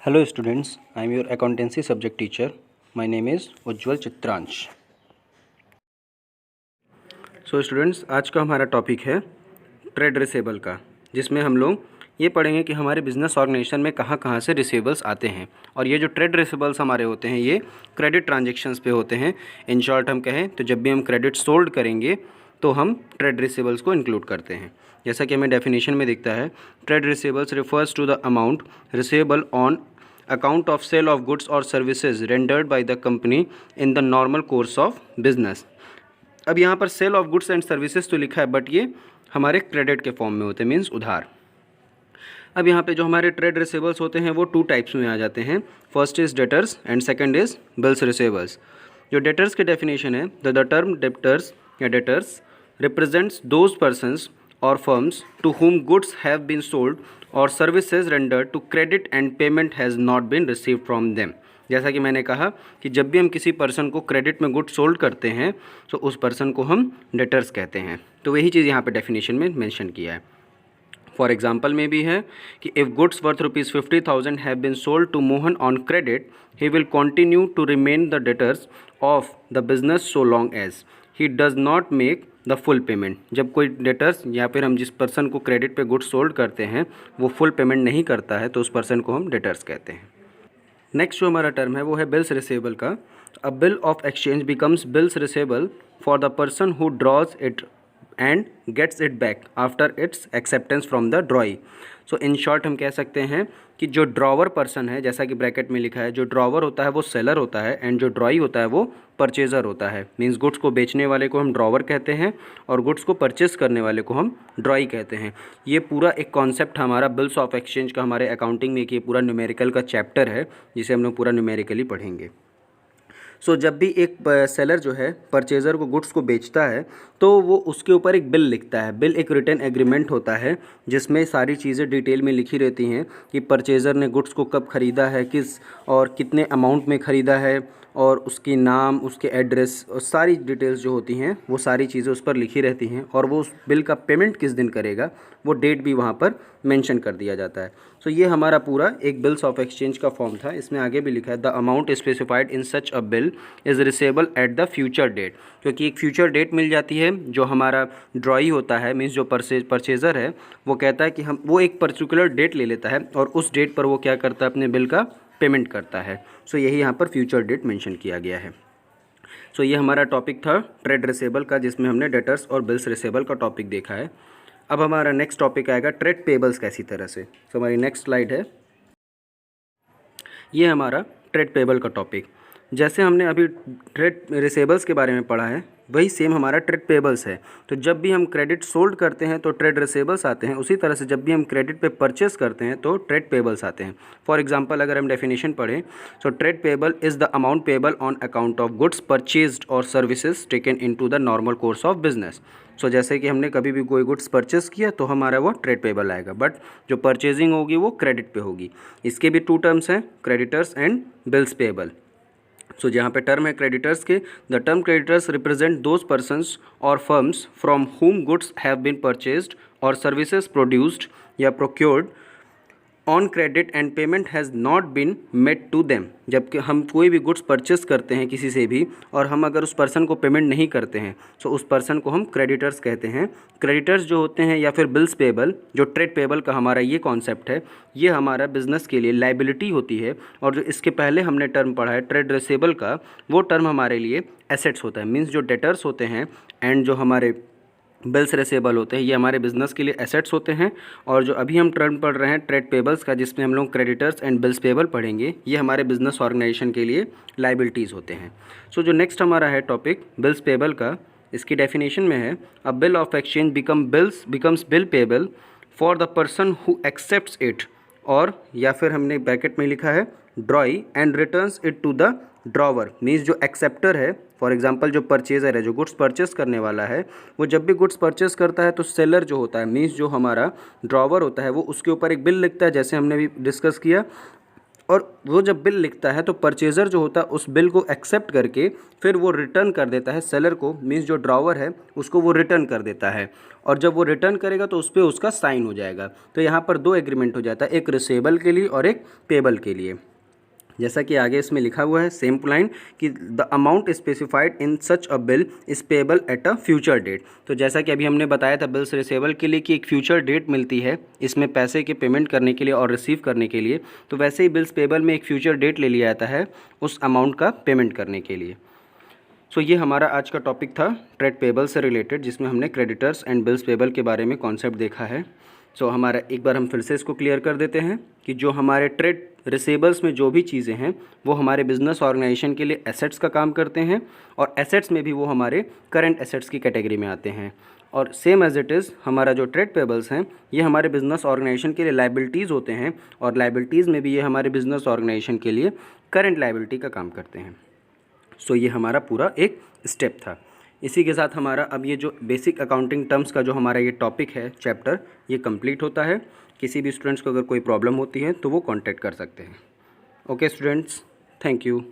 Hello students, I am your accountancy subject teacher. My name is Ujjwal Chitransh. So students, आज का हमारा topic है trade receivable का, जिसमें हम लोग ये पढ़ेंगे कि हमारे बिजनेस ऑर्गेनाइजेशन में कहाँ कहाँ से रिसेबल्स आते हैं. और ये जो ट्रेड रिसेबल्स हमारे होते हैं ये क्रेडिट ट्रांजेक्शन्स पे होते हैं. इन शॉर्ट हम कहें तो जब भी हम क्रेडिट सोल्ड करेंगे तो हम ट्रेड रिसेबल्स को इंक्लूड करते हैं. जैसा कि हमें डेफिनेशन में दिखता है, trade receivables refers to the amount receivable on account of sale of goods or services rendered by the company in the normal course of business. अब यहाँ पर sale of goods and services तो लिखा है, but ये हमारे credit के form में होते हैं, मीन्स उधार. अब यहाँ पे जो हमारे ट्रेड रिसेबल्स होते हैं वो टू टाइप्स में आ जाते हैं. First is debtors and second is bills रिसेबल्स. जो डेटर्स की डेफिनेशन है, द टर्म डेटर्स या debtors represents those persons or firms to whom goods have been sold or services rendered to credit and payment has not been received from them. जैसा कि मैंने कहा कि जब भी हम किसी पर्सन को क्रेडिट में गुड्स सोल्ड करते हैं तो उस पर्सन को हम डेटर्स कहते हैं. तो वही चीज़ यहाँ पे डेफिनेशन में मेंशन किया है. फॉर एग्जाम्पल में भी है कि if goods worth ₹50,000 have been sold to Mohan on credit, he will continue to remain the debtors of the business so long as he does not make the full payment. जब कोई debtors या फिर हम जिस पर्सन को credit पे goods sold करते हैं वो फुल पेमेंट नहीं करता है तो उस पर्सन को हम डेटर्स कहते हैं. नेक्स्ट जो हमारा टर्म है वो है बिल्स रिसेबल का. A bill of exchange becomes bills receivable for the person who draws it and gets it back after its acceptance from the drawee. So in short हम कह सकते हैं कि जो ड्रॉवर पर्सन है, जैसा कि ब्रैकेट में लिखा है, जो ड्रॉवर होता है वो सेलर होता है एंड जो ड्रॉई होता है वो परचेज़र होता है. मींस गुड्स को बेचने वाले को हम ड्रॉवर कहते हैं और गुड्स को परचेस करने वाले को हम ड्रॉई कहते हैं. ये पूरा एक कॉन्सेप्ट हमारा बिल्स ऑफ एक्सचेंज का हमारे अकाउंटिंग में, कि पूरा न्यूमेरिकल का चैप्टर है जिसे हम लोग पूरा न्यूमेरिकली पढ़ेंगे. सो जब भी एक सेलर जो है परचेज़र को गुड्स को बेचता है तो वो उसके ऊपर एक बिल लिखता है. बिल एक रिटन एग्रीमेंट होता है जिसमें सारी चीज़ें डिटेल में लिखी रहती हैं कि परचेज़र ने गुड्स को कब ख़रीदा है, किस और कितने अमाउंट में ख़रीदा है, और उसकी नाम, उसके एड्रेस और सारी डिटेल्स जो होती हैं वो सारी चीज़ें उस पर लिखी रहती हैं. और वो उस बिल का पेमेंट किस दिन करेगा वो डेट भी वहाँ पर मेंशन कर दिया जाता है. सो ये हमारा पूरा एक बिल्स ऑफ एक्सचेंज का फॉर्म था. इसमें आगे भी लिखा है the amount specified in such a bill is receivable at the future date. क्योंकि एक फ्यूचर डेट मिल जाती है. जो हमारा ड्रॉई होता है, मीन्स जो परचेज़र है, वो कहता है कि हम वो एक पर्टिकुलर डेट ले लेता है और उस डेट पर वो क्या करता है, अपने बिल का पेमेंट करता है. सो यही यहाँ पर फ्यूचर डेट मेंशन किया गया है. सो ये हमारा टॉपिक था ट्रेड रिसेबल का, जिसमें हमने डेटर्स और बिल्स रिसेबल का टॉपिक देखा है. अब हमारा नेक्स्ट टॉपिक आएगा ट्रेड पेबल्स कैसी तरह से. सो हमारी नेक्स्ट स्लाइड है, ये हमारा ट्रेड पेबल का टॉपिक. जैसे हमने अभी ट्रेड रिसेबल्स के बारे में पढ़ा है वही सेम हमारा ट्रेड पेबल्स है. तो जब भी हम क्रेडिट सोल्ड करते हैं तो ट्रेड रिसेबल्स आते हैं. उसी तरह से जब भी हम क्रेडिट पे परचेस करते हैं तो ट्रेड पेबल्स आते हैं. फॉर एग्जांपल अगर हम डेफिनेशन पढ़ें तो trade payable is the amount payable on account of goods purchased और services taken into the normal course of business. So जैसे कि हमने कभी भी कोई गुड्स परचेस किया तो हमारा वो ट्रेड पेबल आएगा, बट जो परचेजिंग होगी वो क्रेडिट पे होगी. इसके भी टू टर्म्स हैं, creditors and bills payable. So जहाँ पे टर्म है क्रेडिटर्स के, the term creditors represent those persons और firms from whom goods have been purchased और सर्विसेज प्रोड्यूस्ड या procured on credit and payment has not been made to them. जबकि हम कोई भी गुड्स परचेस करते हैं किसी से भी और हम अगर उस पर्सन को पेमेंट नहीं करते हैं तो उस पर्सन को हम क्रेडिटर्स कहते हैं. क्रेडिटर्स जो होते हैं या फिर बिल्स पेबल, जो ट्रेड पेबल का हमारा ये कॉन्सेप्ट है, ये हमारा बिजनेस के लिए लाइबिलिटी होती है. और जो इसके पहले हमने टर्म पढ़ा है ट्रेड रिसेबल का, वो टर्म हमारे लिए एसेट्स होता है. मीन्स जो डेटर्स होते हैं एंड जो हमारे बिल्स रिसेबल होते हैं ये हमारे बिजनेस के लिए एसेट्स होते हैं. और जो अभी हम टर्म पढ़ रहे हैं ट्रेड पेबल्स का, जिसमें हम लोग क्रेडिटर्स एंड बिल्स पेबल पढ़ेंगे, ये हमारे बिजनेस ऑर्गेनाइजेशन के लिए लाइबिलिटीज़ होते हैं. सो जो नेक्स्ट हमारा है टॉपिक बिल्स पेबल का, इसकी डेफिनेशन में है a bill of exchange becomes bill payable for the person who accepts it, और या फिर हमने ब्रैकेट में लिखा है drawee and returns it to the drawer. Means जो एक्सेप्टर है, फॉर एग्जांपल जो परचेज़र है, जो गुड्स परचेस करने वाला है, वो जब भी गुड्स परचेस करता है तो सेलर जो होता है, मीन्स जो हमारा ड्रॉवर होता है, वो उसके ऊपर एक बिल लिखता है जैसे हमने भी डिस्कस किया. और वो जब बिल लिखता है तो परचेज़र जो होता है उस बिल को एक्सेप्ट करके फिर वो रिटर्न कर देता है सेलर को, मीन्स जो ड्रॉवर है उसको वो रिटर्न कर देता है। और जब वो रिटर्न करेगा तो उस पर उसका साइन हो जाएगा। तो यहाँ पर दो एग्रीमेंट हो जाता है, एक रिसेबल के लिए और एक पेबल के लिए। जैसा कि आगे इसमें लिखा हुआ है सेम लाइन कि the amount specified in such a bill is payable at a future date. तो जैसा कि अभी हमने बताया था बिल्स रिसेबल के लिए कि एक फ्यूचर डेट मिलती है इसमें पैसे के पेमेंट करने के लिए और रिसीव करने के लिए, तो वैसे ही बिल्स पेबल में एक फ्यूचर डेट ले लिया जाता है उस अमाउंट का पेमेंट करने के लिए। सो ये हमारा आज का टॉपिक था ट्रेड पेबल से रिलेटेड, जिसमें हमने क्रेडिटर्स एंड बिल्स पेबल के बारे में कॉन्सेप्ट देखा है। सो हमारा एक बार हम फिर से इसको क्लियर कर देते हैं कि जो हमारे ट्रेड रिसेबल्स में जो भी चीज़ें हैं वो हमारे बिजनेस ऑर्गेनाइजेशन के लिए एसेट्स का काम करते हैं, और एसेट्स में भी वो हमारे करंट एसेट्स की कैटेगरी में आते हैं। और सेम एज इट इज़ हमारा जो ट्रेड पेबल्स हैं ये हमारे बिजनेस ऑर्गेनाइजेशन के लिए लाइबिलिटीज़ होते हैं, और लाइबिलिटीज़ में भी ये हमारे बिजनेस ऑर्गेनाइजेशन के लिए करंट लाइबिलिटी का काम करते हैं। सो ये हमारा पूरा एक स्टेप था। इसी के साथ हमारा अब ये जो बेसिक अकाउंटिंग टर्म्स का जो हमारा ये टॉपिक है चैप्टर, ये कंप्लीट होता है। किसी भी स्टूडेंट्स को अगर कोई प्रॉब्लम होती है तो वो कांटेक्ट कर सकते हैं। Okay students, thank you.